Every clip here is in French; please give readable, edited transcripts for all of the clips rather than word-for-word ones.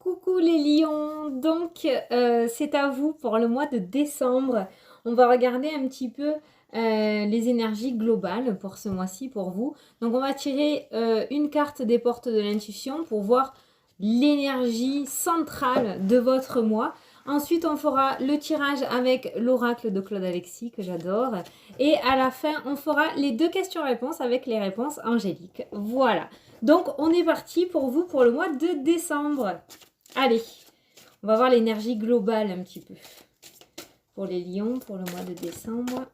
Coucou les lions, donc c'est à vous pour le mois de décembre. On va regarder un petit peu les énergies globales pour ce mois-ci pour vous. Donc on va tirer une carte des portes de l'intuition pour voir l'énergie centrale de votre mois. Ensuite on fera le tirage avec l'oracle de Claude Alexis que j'adore. Et à la fin on fera les deux questions-réponses avec les réponses angéliques. Voilà. Donc on est parti pour vous pour le mois de décembre. Allez, on va voir l'énergie globale un petit peu pour les lions pour le mois de décembre.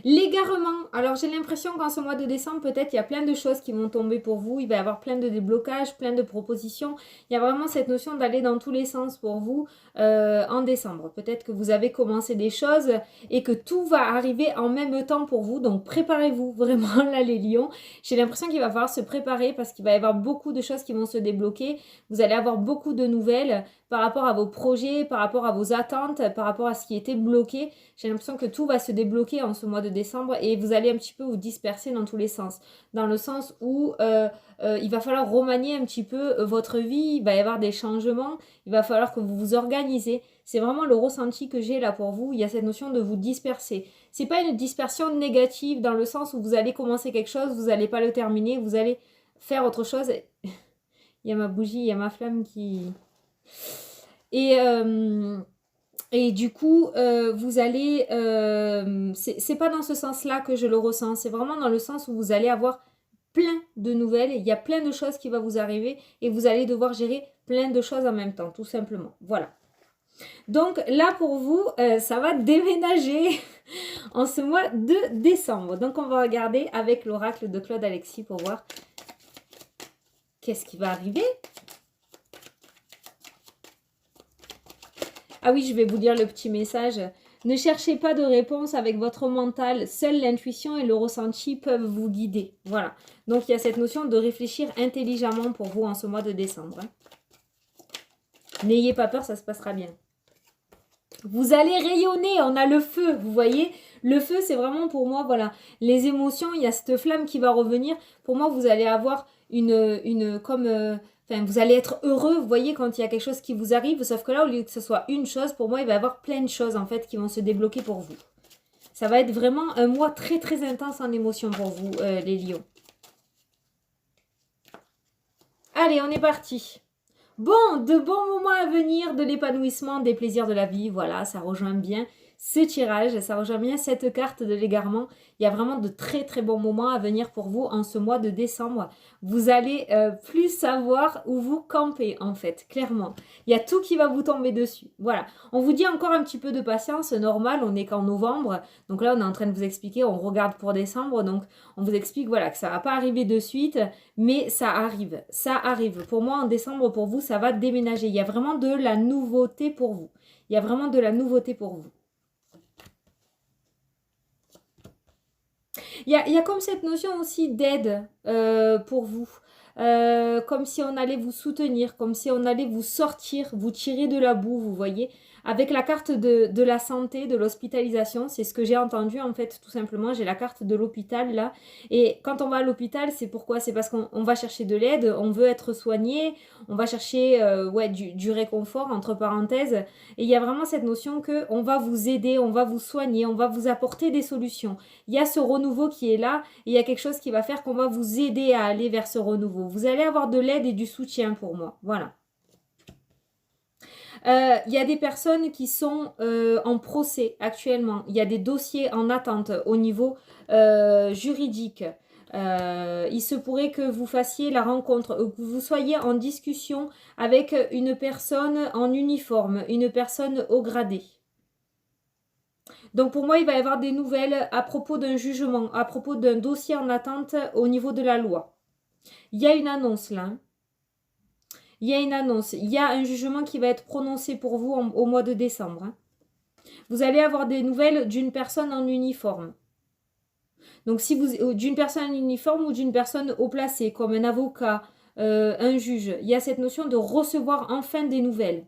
L'égarement. Alors j'ai l'impression qu'en ce mois de décembre, peut-être il y a plein de choses qui vont tomber pour vous. Il va y avoir plein de déblocages, plein de propositions. Il y a vraiment cette notion d'aller dans tous les sens pour vous en décembre. Peut-être que vous avez commencé des choses et que tout va arriver en même temps pour vous. Donc préparez-vous vraiment là les lions. J'ai l'impression qu'il va falloir se préparer parce qu'il va y avoir beaucoup de choses qui vont se débloquer. Vous allez avoir beaucoup de nouvelles par rapport à vos projets, par rapport à vos attentes, par rapport à ce qui était bloqué. J'ai l'impression que tout va se débloquer en ce mois de décembre et vous allez un petit peu vous disperser dans tous les sens. Dans le sens où il va falloir remanier un petit peu votre vie, il va y avoir des changements, il va falloir que vous vous organisez. C'est vraiment le ressenti que j'ai là pour vous. Il y a cette notion de vous disperser. C'est pas une dispersion négative dans le sens où vous allez commencer quelque chose, vous n'allez pas le terminer, vous allez faire autre chose. Il y a ma bougie, il y a ma flamme qui... Et du coup, vous allez... c'est pas dans ce sens-là que je le ressens. C'est vraiment dans le sens où vous allez avoir plein de nouvelles. Il y a plein de choses qui vont vous arriver et vous allez devoir gérer plein de choses en même temps, tout simplement. Voilà. Donc là, pour vous, ça va déménager en ce mois de décembre. Donc on va regarder avec l'oracle de Claude Alexis pour voir qu'est-ce qui va arriver. Ah oui, je vais vous lire le petit message. Ne cherchez pas de réponse avec votre mental. Seule l'intuition et le ressenti peuvent vous guider. Voilà. Donc, il y a cette notion de réfléchir intelligemment pour vous en ce mois de décembre. N'ayez pas peur, ça se passera bien. Vous allez rayonner, on a le feu, vous voyez. Le feu, c'est vraiment pour moi, voilà, les émotions, il y a cette flamme qui va revenir. Pour moi, vous allez avoir enfin, vous allez être heureux, vous voyez, quand il y a quelque chose qui vous arrive. Sauf que là, au lieu que ce soit une chose, pour moi, il va y avoir plein de choses, en fait, qui vont se débloquer pour vous. Ça va être vraiment un mois très, très intense en émotion pour vous, les lions. Allez, on est parti. Bon, de bons moments à venir, de l'épanouissement, des plaisirs de la vie, voilà, ça rejoint bien ce tirage, ça rejoint bien cette carte de l'égarement. Il y a vraiment de très très bons moments à venir pour vous en ce mois de décembre. Vous allez plus savoir où vous campez en fait, clairement. Il y a tout qui va vous tomber dessus. Voilà, on vous dit encore un petit peu de patience, normal, on n'est qu'en novembre. Donc là, on est en train de vous expliquer, on regarde pour décembre, donc on vous explique voilà, que ça ne va pas arriver de suite. Mais ça arrive, ça arrive. Pour moi, en décembre, pour vous, ça va déménager. Il y a vraiment de la nouveauté pour vous. Il y a vraiment de la nouveauté pour vous. Il y a comme cette notion aussi d'aide pour vous. Comme si on allait vous soutenir, comme si on allait vous sortir, vous tirer de la boue, vous voyez. Avec la carte de la santé, de l'hospitalisation, c'est ce que j'ai entendu en fait, tout simplement. J'ai la carte de l'hôpital là. Et quand on va à l'hôpital, c'est pourquoi? C'est parce qu'on va chercher de l'aide, on veut être soigné, on va chercher du réconfort, entre parenthèses. Et il y a vraiment cette notion qu'on va vous aider, on va vous soigner, on va vous apporter des solutions. Il y a ce renouveau qui est là et il y a quelque chose qui va faire qu'on va vous aider à aller vers ce renouveau. Vous allez avoir de l'aide et du soutien pour moi. Voilà. Il y a des personnes qui sont en procès actuellement. Il y a des dossiers en attente au niveau juridique. Il se pourrait que vous fassiez la rencontre, que vous soyez en discussion avec une personne en uniforme, une personne au gradé. Donc pour moi, il va y avoir des nouvelles à propos d'un jugement, à propos d'un dossier en attente au niveau de la loi. Il y a une annonce là. Il y a une annonce. Il y a un jugement qui va être prononcé pour vous au mois de décembre. Vous allez avoir des nouvelles d'une personne en uniforme. Donc si vous d'une personne en uniforme ou d'une personne haut placée, comme un avocat, un juge, il y a cette notion de recevoir enfin des nouvelles.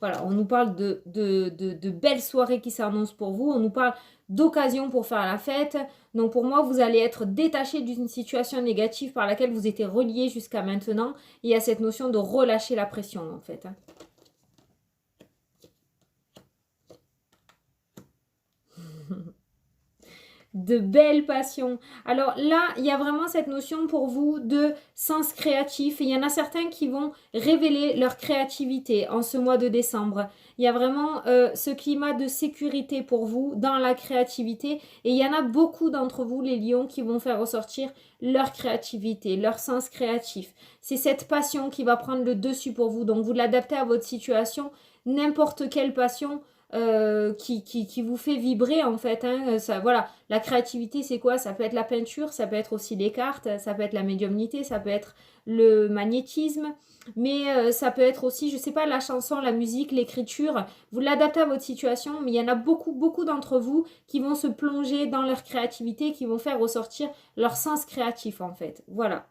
Voilà, on nous parle de belles soirées qui s'annoncent pour vous. On nous parle d'occasions pour faire la fête. Donc pour moi, vous allez être détaché d'une situation négative par laquelle vous étiez relié jusqu'à maintenant. Et il y a cette notion de relâcher la pression en fait. Hein. De belles passions. Alors là, il y a vraiment cette notion pour vous de sens créatif. Il y en a certains qui vont révéler leur créativité en ce mois de décembre. Il y a vraiment ce climat de sécurité pour vous dans la créativité. Et il y en a beaucoup d'entre vous, les lions, qui vont faire ressortir leur créativité, leur sens créatif. C'est cette passion qui va prendre le dessus pour vous. Donc vous l'adaptez à votre situation. N'importe quelle passion qui vous fait vibrer en fait. Hein. Ça, voilà. La créativité, c'est quoi? Ça peut être la peinture, ça peut être aussi les cartes, ça peut être la médiumnité, ça peut être le magnétisme, mais ça peut être aussi, je sais pas, la chanson, la musique, l'écriture. Vous l'adaptez à votre situation, mais il y en a beaucoup d'entre vous qui vont se plonger dans leur créativité, qui vont faire ressortir leur sens créatif en fait. Voilà.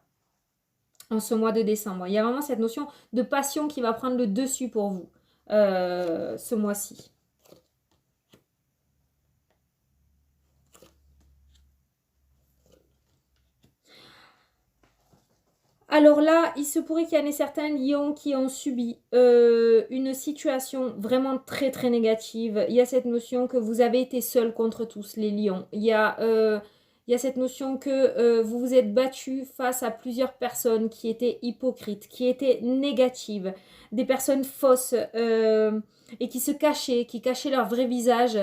En ce mois de décembre. Il y a vraiment cette notion de passion qui va prendre le dessus pour vous ce mois-ci. Alors là, il se pourrait qu'il y en ait certains lions qui ont subi une situation vraiment très négative. Il y a cette notion que vous avez été seul contre tous les lions. Il y a cette notion que vous vous êtes battu face à plusieurs personnes qui étaient hypocrites, qui étaient négatives, des personnes fausses et qui cachaient leur vrai visage.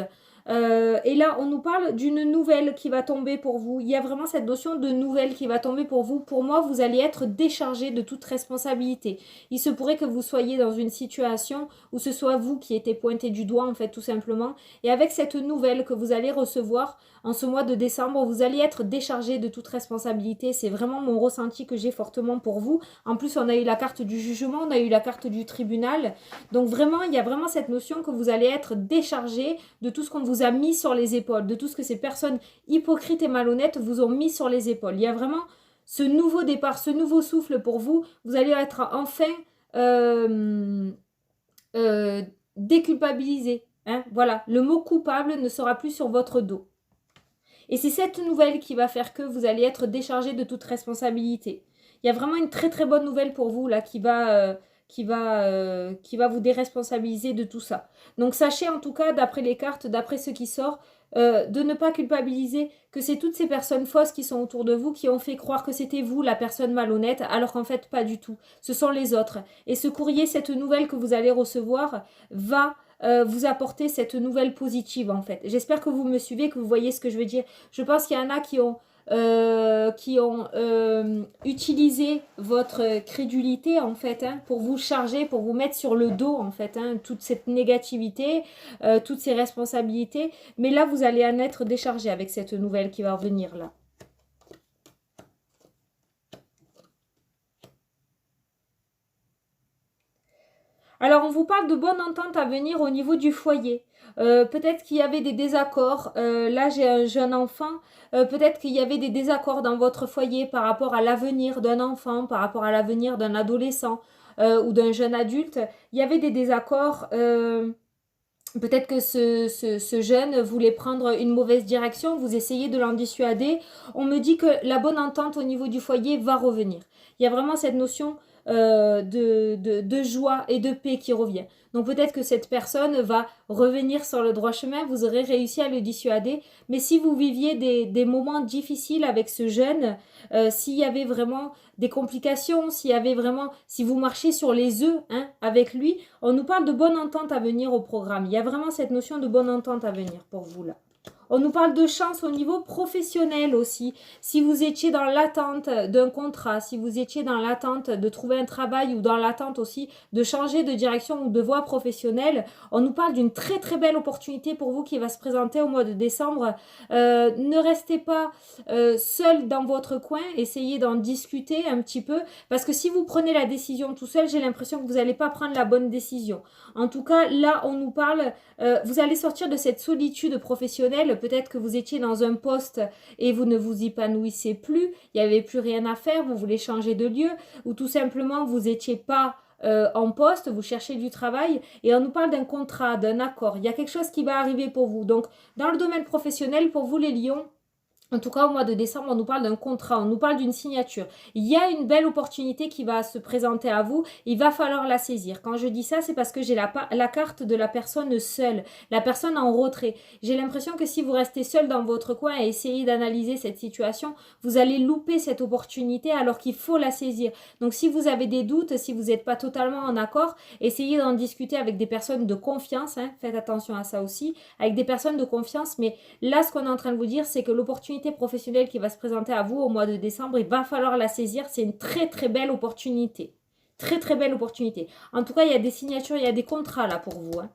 Et là, on nous parle d'une nouvelle qui va tomber pour vous. Il y a vraiment cette notion de nouvelle qui va tomber pour vous. Pour moi, vous allez être déchargé de toute responsabilité. Il se pourrait que vous soyez dans une situation où ce soit vous qui êtes pointé du doigt, en fait, tout simplement. Et avec cette nouvelle que vous allez recevoir en ce mois de décembre, vous allez être déchargé de toute responsabilité. C'est vraiment mon ressenti que j'ai fortement pour vous. En plus, on a eu la carte du jugement, on a eu la carte du tribunal. Donc vraiment, il y a vraiment cette notion que vous allez être déchargé de tout ce qu'on vous a mis sur les épaules, de tout ce que ces personnes hypocrites et malhonnêtes vous ont mis sur les épaules. Il y a vraiment ce nouveau départ, ce nouveau souffle pour vous. Vous allez être enfin déculpabilisé. Hein. Voilà, le mot coupable ne sera plus sur votre dos. Et c'est cette nouvelle qui va faire que vous allez être déchargé de toute responsabilité. Il y a vraiment une très bonne nouvelle pour vous là qui va vous déresponsabiliser de tout ça. Donc sachez en tout cas, d'après les cartes, d'après ce qui sort, de ne pas culpabiliser que c'est toutes ces personnes fausses qui sont autour de vous qui ont fait croire que c'était vous la personne malhonnête, alors qu'en fait pas du tout. Ce sont les autres. Et ce courrier, cette nouvelle que vous allez recevoir va vous apporter cette nouvelle positive en fait. J'espère que vous me suivez, que vous voyez ce que je veux dire. Je pense qu'il y en a qui ont utilisé votre crédulité en fait pour vous charger, pour vous mettre sur le dos en fait toute cette négativité, toutes ces responsabilités. Mais là, vous allez en être déchargé avec cette nouvelle qui va revenir là. Alors, on vous parle de bonne entente à venir au niveau du foyer. Peut-être qu'il y avait des désaccords. Là, j'ai un jeune enfant. Peut-être qu'il y avait des désaccords dans votre foyer par rapport à l'avenir d'un enfant, par rapport à l'avenir d'un adolescent ou d'un jeune adulte. Il y avait des désaccords. Peut-être que ce jeune voulait prendre une mauvaise direction. Vous essayez de l'en dissuader. On me dit que la bonne entente au niveau du foyer va revenir. Il y a vraiment cette notion de joie et de paix qui revient. Donc peut-être que cette personne va revenir sur le droit chemin, vous aurez réussi à le dissuader, mais si vous viviez des moments difficiles avec ce jeune, s'il y avait vraiment des complications, si vous marchez sur les œufs avec lui, on nous parle de bonne entente à venir au programme. Il y a vraiment cette notion de bonne entente à venir pour vous là. On nous parle de chance au niveau professionnel aussi. Si vous étiez dans l'attente d'un contrat, si vous étiez dans l'attente de trouver un travail ou dans l'attente aussi de changer de direction ou de voie professionnelle, on nous parle d'une très belle opportunité pour vous qui va se présenter au mois de décembre. Ne restez pas seul dans votre coin, essayez d'en discuter un petit peu parce que si vous prenez la décision tout seul, j'ai l'impression que vous n'allez pas prendre la bonne décision. En tout cas, là, on nous parle, vous allez sortir de cette solitude professionnelle. Peut-être que vous étiez dans un poste et vous ne vous épanouissez plus, il n'y avait plus rien à faire, vous voulez changer de lieu, ou tout simplement vous n'étiez pas en poste, vous cherchez du travail et on nous parle d'un contrat, d'un accord. Il y a quelque chose qui va arriver pour vous. Donc, dans le domaine professionnel, pour vous les lions, en tout cas, au mois de décembre, on nous parle d'un contrat, on nous parle d'une signature. Il y a une belle opportunité qui va se présenter à vous. Il va falloir la saisir. Quand je dis ça, c'est parce que j'ai la carte de la personne seule, la personne en retrait. J'ai l'impression que si vous restez seul dans votre coin et essayez d'analyser cette situation, vous allez louper cette opportunité alors qu'il faut la saisir. Donc, si vous avez des doutes, si vous n'êtes pas totalement en accord, essayez d'en discuter avec des personnes de confiance. Hein, faites attention à ça aussi, avec des personnes de confiance. Mais là, ce qu'on est en train de vous dire, c'est que l'opportunité professionnelle qui va se présenter à vous au mois de décembre, il va falloir la saisir. C'est une très très belle opportunité. Très très belle opportunité. En tout cas, il y a des signatures, il y a des contrats là pour vous. Hein.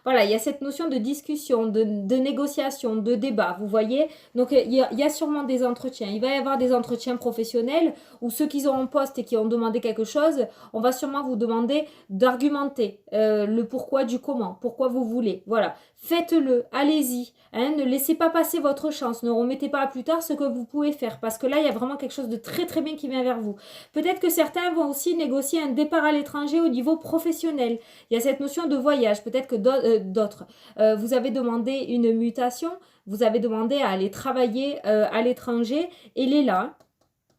Voilà, il y a cette notion de discussion, de négociation, de débat, vous voyez. Donc, il y a sûrement des entretiens. Il va y avoir des entretiens professionnels où ceux qui sont en poste et qui ont demandé quelque chose, on va sûrement vous demander d'argumenter le pourquoi du comment, pourquoi vous voulez. Voilà, faites-le, allez-y. Hein, ne laissez pas passer votre chance, ne remettez pas à plus tard ce que vous pouvez faire parce que là, il y a vraiment quelque chose de très très bien qui vient vers vous. Peut-être que certains vont aussi négocier un départ à l'étranger au niveau professionnel. Il y a cette notion de voyage, peut-être que d'autres. Vous avez demandé une mutation, vous avez demandé à aller travailler à l'étranger, elle est là.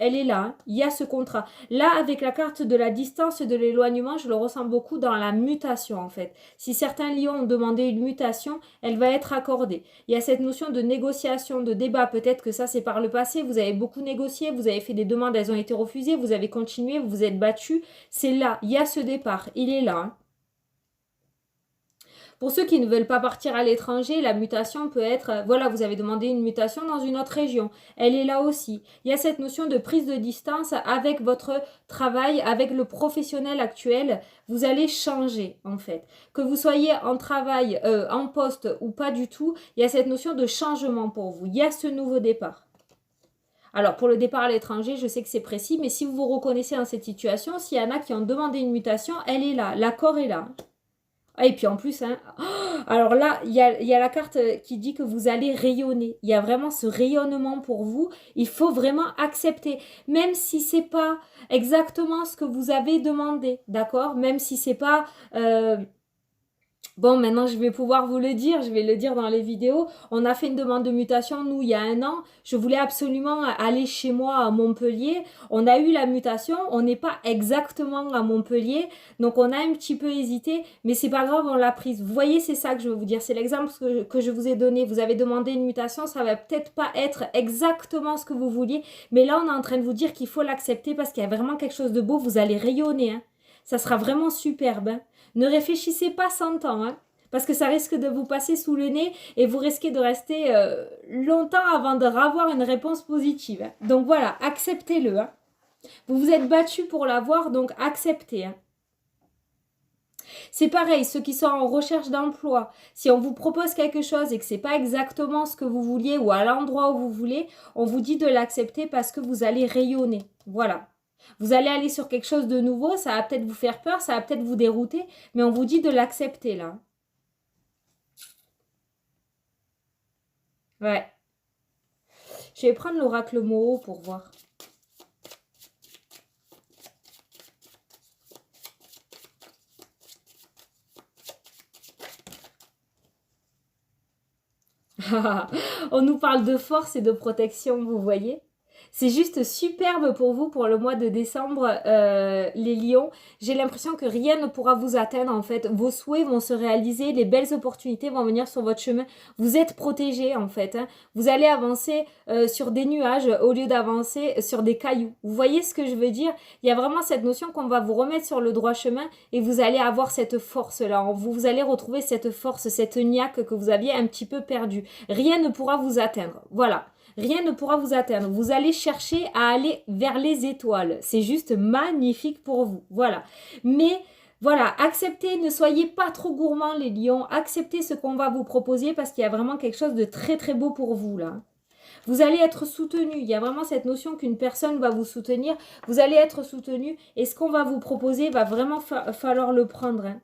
Elle est là, il y a ce contrat. Là, avec la carte de la distance et de l'éloignement, je le ressens beaucoup dans la mutation en fait. Si certains lions ont demandé une mutation, elle va être accordée. Il y a cette notion de négociation, de débat. Peut-être que ça, c'est par le passé. Vous avez beaucoup négocié, vous avez fait des demandes, elles ont été refusées, vous avez continué, vous vous êtes battu. C'est là, il y a ce départ, il est là. Hein. Pour ceux qui ne veulent pas partir à l'étranger, la mutation peut être, voilà, vous avez demandé une mutation dans une autre région. Elle est là aussi. Il y a cette notion de prise de distance avec votre travail, avec le professionnel actuel. Vous allez changer, en fait. Que vous soyez en travail, en poste ou pas du tout, il y a cette notion de changement pour vous. Il y a ce nouveau départ. Alors, pour le départ à l'étranger, je sais que c'est précis, mais si vous vous reconnaissez dans cette situation, s'il y en a qui ont demandé une mutation, elle est là. L'accord est là. Ah, et puis en plus, hein, alors là, il y a la carte qui dit que vous allez rayonner. Il y a vraiment ce rayonnement pour vous. Il faut vraiment accepter. Même si c'est pas exactement ce que vous avez demandé, d'accord? Même si c'est pas... Bon, maintenant, je vais pouvoir vous le dire, je vais le dire dans les vidéos. On a fait une demande de mutation, nous, il y a 1 an. Je voulais absolument aller chez moi à Montpellier. On a eu la mutation, on n'est pas exactement à Montpellier. Donc, on a un petit peu hésité, mais c'est pas grave, on l'a prise. Vous voyez, c'est ça que je veux vous dire. C'est l'exemple que je vous ai donné. Vous avez demandé une mutation, ça va peut-être pas être exactement ce que vous vouliez. Mais là, on est en train de vous dire qu'il faut l'accepter parce qu'il y a vraiment quelque chose de beau. Vous allez rayonner, hein. Ça sera vraiment superbe, hein. Ne réfléchissez pas 100 ans, hein, parce que ça risque de vous passer sous le nez et vous risquez de rester longtemps avant de revoir une réponse positive. Hein. Donc voilà, acceptez-le. Hein. Vous vous êtes battu pour l'avoir, donc acceptez. Hein. C'est pareil, ceux qui sont en recherche d'emploi, si on vous propose quelque chose et que ce n'est pas exactement ce que vous vouliez ou à l'endroit où vous voulez, on vous dit de l'accepter parce que vous allez rayonner. Voilà. Vous allez aller sur quelque chose de nouveau, ça va peut-être vous faire peur, ça va peut-être vous dérouter, mais on vous dit de l'accepter là. Ouais. Je vais prendre l'oracle Moho pour voir. On nous parle de force et de protection, vous voyez ? C'est juste superbe pour vous pour le mois de décembre, les lions. J'ai l'impression que rien ne pourra vous atteindre en fait. Vos souhaits vont se réaliser, les belles opportunités vont venir sur votre chemin. Vous êtes protégés en fait. Hein. Vous allez avancer sur des nuages au lieu d'avancer sur des cailloux. Vous voyez ce que je veux dire? Il y a vraiment cette notion qu'on va vous remettre sur le droit chemin et vous allez avoir cette force-là. Vous allez retrouver cette force, cette niaque que vous aviez un petit peu perdue. Rien ne pourra vous atteindre. Voilà. Rien ne pourra vous atteindre. Vous allez chercher à aller vers les étoiles. C'est juste magnifique pour vous. Voilà. Mais voilà, acceptez, ne soyez pas trop gourmands les lions. Acceptez ce qu'on va vous proposer parce qu'il y a vraiment quelque chose de très très beau pour vous là. Vous allez être soutenu. Il y a vraiment cette notion qu'une personne va vous soutenir. Vous allez être soutenu et ce qu'on va vous proposer va vraiment falloir le prendre. Hein.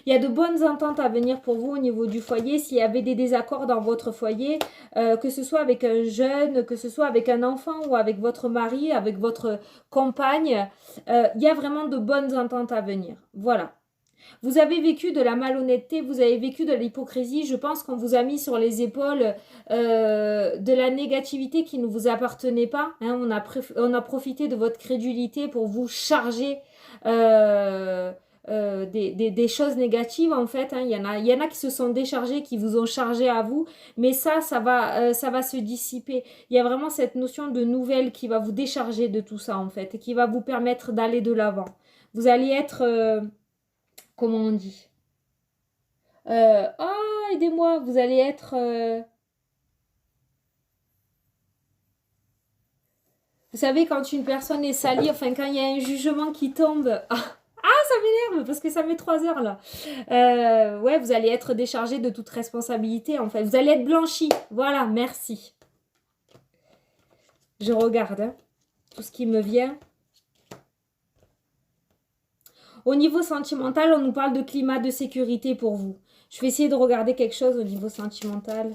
Il y a de bonnes ententes à venir pour vous au niveau du foyer. S'il y avait des désaccords dans votre foyer, que ce soit avec un jeune, que ce soit avec un enfant ou avec votre mari, avec votre compagne, il y a vraiment de bonnes ententes à venir. Voilà. Vous avez vécu de la malhonnêteté, vous avez vécu de l'hypocrisie. Je pense qu'on vous a mis sur les épaules de la négativité qui ne vous appartenait pas. Hein. On a profité de votre crédulité pour vous charger des choses négatives en fait. Hein. Il y en a qui se sont déchargés, qui vous ont chargé à vous. Mais ça va se dissiper. Il y a vraiment cette notion de nouvelle qui va vous décharger de tout ça en fait. Et qui va vous permettre d'aller de l'avant. Vous allez être... comment on dit aidez-moi, vous allez être... Vous savez, quand une personne est salie, enfin, quand il y a un jugement qui tombe... ça m'énerve, parce que ça met 3 heures, là. Ouais, vous allez être déchargé de toute responsabilité, en fait. Vous allez être blanchi. Voilà, merci. Je regarde, hein, tout ce qui me vient. Au niveau sentimental, on nous parle de climat de sécurité pour vous. Je vais essayer de regarder quelque chose au niveau sentimental.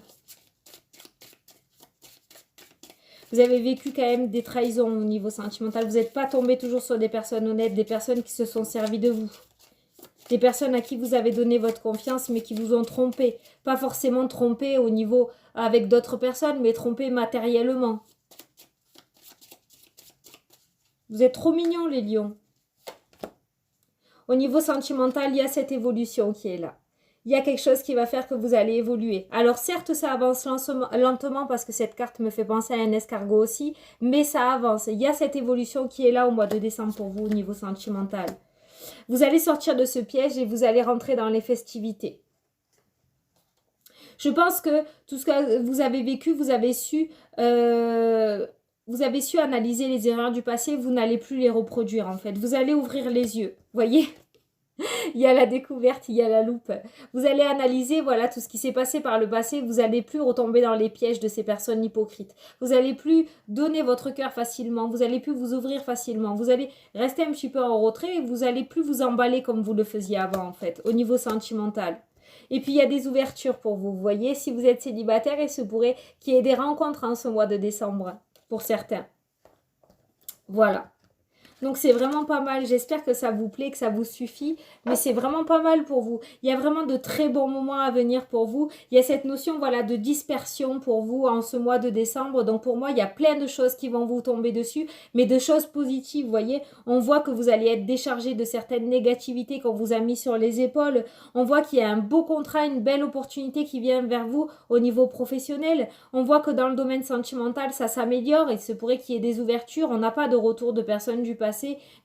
Vous avez vécu quand même des trahisons au niveau sentimental. Vous n'êtes pas tombé toujours sur des personnes honnêtes, des personnes qui se sont servies de vous. Des personnes à qui vous avez donné votre confiance, mais qui vous ont trompé. Pas forcément trompé au niveau avec d'autres personnes, mais trompé matériellement. Vous êtes trop mignons, les lions. Au niveau sentimental, il y a cette évolution qui est là. Il y a quelque chose qui va faire que vous allez évoluer. Alors certes, ça avance lentement parce que cette carte me fait penser à un escargot aussi, mais ça avance. Il y a cette évolution qui est là au mois de décembre pour vous au niveau sentimental. Vous allez sortir de ce piège et vous allez rentrer dans les festivités. Je pense que tout ce que vous avez vécu, vous avez su analyser les erreurs du passé, vous n'allez plus les reproduire en fait. Vous allez ouvrir les yeux, voyez ? Il y a la découverte, il y a la loupe. Vous allez analyser voilà, tout ce qui s'est passé par le passé. Vous n'allez plus retomber dans les pièges de ces personnes hypocrites. Vous n'allez plus donner votre cœur facilement. Vous n'allez plus vous ouvrir facilement. Vous allez rester un petit peu en retrait et vous n'allez plus vous emballer comme vous le faisiez avant en fait, au niveau sentimental. Et puis il y a des ouvertures pour vous. Vous voyez, si vous êtes célibataire, il se pourrait qu'il y ait des rencontres en ce mois de décembre pour certains. Voilà. Donc c'est vraiment pas mal, j'espère que ça vous plaît, que ça vous suffit, mais c'est vraiment pas mal pour vous. Il y a vraiment de très bons moments à venir pour vous. Il y a cette notion voilà, de dispersion pour vous en ce mois de décembre. Donc pour moi, il y a plein de choses qui vont vous tomber dessus, mais de choses positives, vous voyez. On voit que vous allez être déchargé de certaines négativités qu'on vous a mis sur les épaules. On voit qu'il y a un beau contrat, une belle opportunité qui vient vers vous au niveau professionnel. On voit que dans le domaine sentimental, ça s'améliore. Il se pourrait qu'il y ait des ouvertures. On n'a pas de retour de personnes du passé.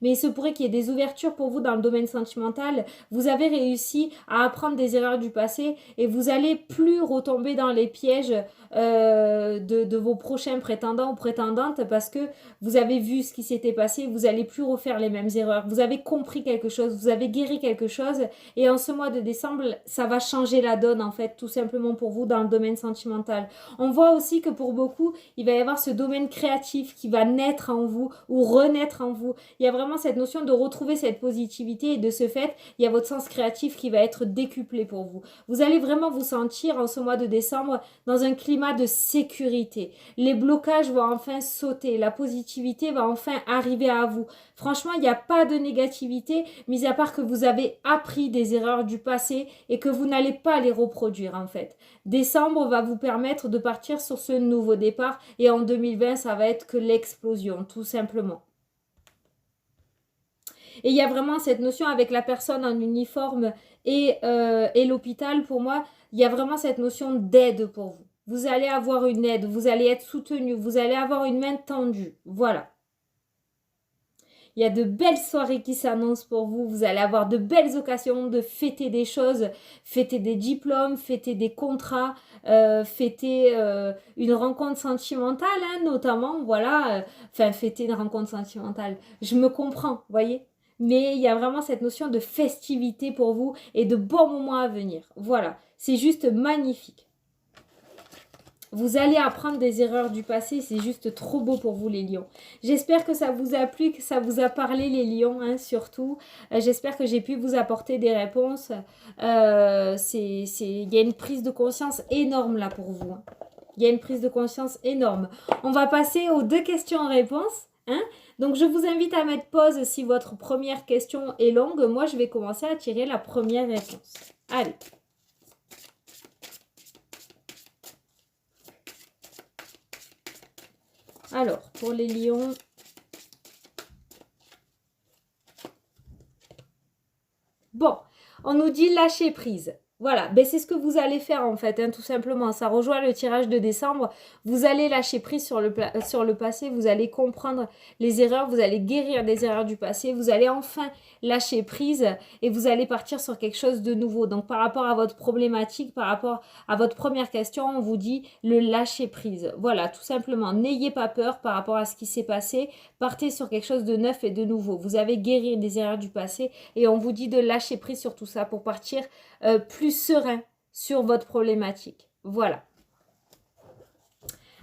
Mais il se pourrait qu'il y ait des ouvertures pour vous dans le domaine sentimental. Vous avez réussi à apprendre des erreurs du passé et vous n'allez plus retomber dans les pièges de vos prochains prétendants ou prétendantes parce que vous avez vu ce qui s'était passé, vous n'allez plus refaire les mêmes erreurs. Vous avez compris quelque chose, vous avez guéri quelque chose et en ce mois de décembre, ça va changer la donne en fait, tout simplement pour vous dans le domaine sentimental. On voit aussi que pour beaucoup, il va y avoir ce domaine créatif qui va naître en vous ou renaître en vous. Il y a vraiment cette notion de retrouver cette positivité et de ce fait, il y a votre sens créatif qui va être décuplé pour vous. Vous allez vraiment vous sentir en ce mois de décembre dans un climat de sécurité. Les blocages vont enfin sauter, la positivité va enfin arriver à vous. Franchement, il n'y a pas de négativité, mis à part que vous avez appris des erreurs du passé et que vous n'allez pas les reproduire en fait. Décembre va vous permettre de partir sur ce nouveau départ et en 2020, ça va être que l'explosion, tout simplement. Et il y a vraiment cette notion avec la personne en uniforme et l'hôpital, pour moi, il y a vraiment cette notion d'aide pour vous. Vous allez avoir une aide, vous allez être soutenu, vous allez avoir une main tendue. Voilà. Il y a de belles soirées qui s'annoncent pour vous. Vous allez avoir de belles occasions de fêter des choses, fêter des diplômes, fêter des contrats, fêter une rencontre sentimentale, hein, notamment. Voilà. Enfin, fêter une rencontre sentimentale. Je me comprends, voyez. Mais il y a vraiment cette notion de festivité pour vous et de bons moments à venir. Voilà. C'est juste magnifique. Vous allez apprendre des erreurs du passé, c'est juste trop beau pour vous les lions. J'espère que ça vous a plu, que ça vous a parlé les lions, hein, surtout. J'espère que j'ai pu vous apporter des réponses. Il y a une prise de conscience énorme là pour vous. Hein. Il y a une prise de conscience énorme. On va passer aux 2 questions-réponses. Hein. Donc je vous invite à mettre pause si votre première question est longue. Moi je vais commencer à tirer la première réponse. Allez. Alors, pour les lions, bon, on nous dit lâcher prise. Voilà, ben c'est ce que vous allez faire en fait, hein, tout simplement. Ça rejoint le tirage de décembre. Vous allez lâcher prise sur le passé, vous allez comprendre les erreurs, vous allez guérir des erreurs du passé, vous allez enfin lâcher prise et vous allez partir sur quelque chose de nouveau. Donc par rapport à votre problématique, par rapport à votre première question, on vous dit le lâcher prise. Voilà, tout simplement, n'ayez pas peur par rapport à ce qui s'est passé. Partez sur quelque chose de neuf et de nouveau. Vous avez guéri des erreurs du passé et on vous dit de lâcher prise sur tout ça pour partir plus serein sur votre problématique. Voilà.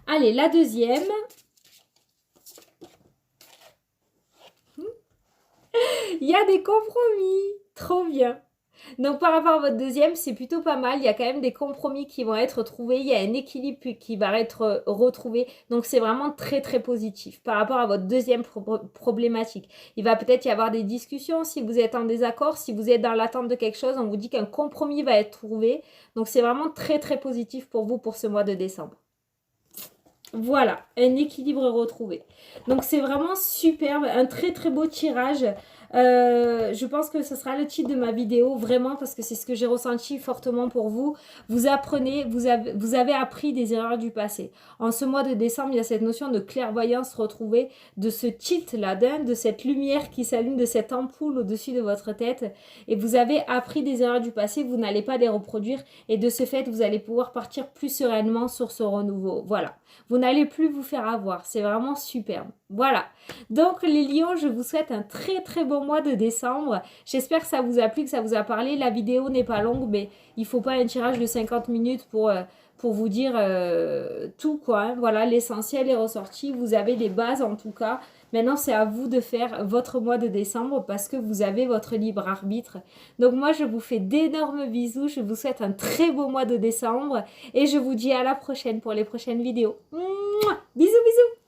Allez, la deuxième. Il y a des compromis. Trop bien. Donc par rapport à votre deuxième, c'est plutôt pas mal. Il y a quand même des compromis qui vont être trouvés. Il y a un équilibre qui va être retrouvé. Donc c'est vraiment très très positif. Par rapport à votre deuxième problématique, il va peut-être y avoir des discussions si vous êtes en désaccord. Si vous êtes dans l'attente de quelque chose, on vous dit qu'un compromis va être trouvé. Donc c'est vraiment très très positif pour vous pour ce mois de décembre. Voilà, un équilibre retrouvé. Donc c'est vraiment superbe, un très très beau tirage. Je pense que ce sera le titre de ma vidéo, vraiment, parce que c'est ce que j'ai ressenti fortement pour vous. Vous apprenez, vous avez appris des erreurs du passé. En ce mois de décembre, il y a cette notion de clairvoyance retrouvée, de ce tilt-là, de cette lumière qui s'allume, de cette ampoule au-dessus de votre tête. Et vous avez appris des erreurs du passé, vous n'allez pas les reproduire. Et de ce fait, vous allez pouvoir partir plus sereinement sur ce renouveau. Voilà. Vous n'allez plus vous faire avoir. C'est vraiment superbe. Voilà. Donc les lions, je vous souhaite un très très bon mois de décembre. J'espère que ça vous a plu, que ça vous a parlé. La vidéo n'est pas longue, mais il ne faut pas un tirage de 50 minutes pour vous dire tout, quoi. Hein. Voilà, l'essentiel est ressorti. Vous avez des bases en tout cas. Maintenant, c'est à vous de faire votre mois de décembre parce que vous avez votre libre arbitre. Donc moi, je vous fais d'énormes bisous. Je vous souhaite un très beau mois de décembre et je vous dis à la prochaine pour les prochaines vidéos. Mouah, bisous, bisous.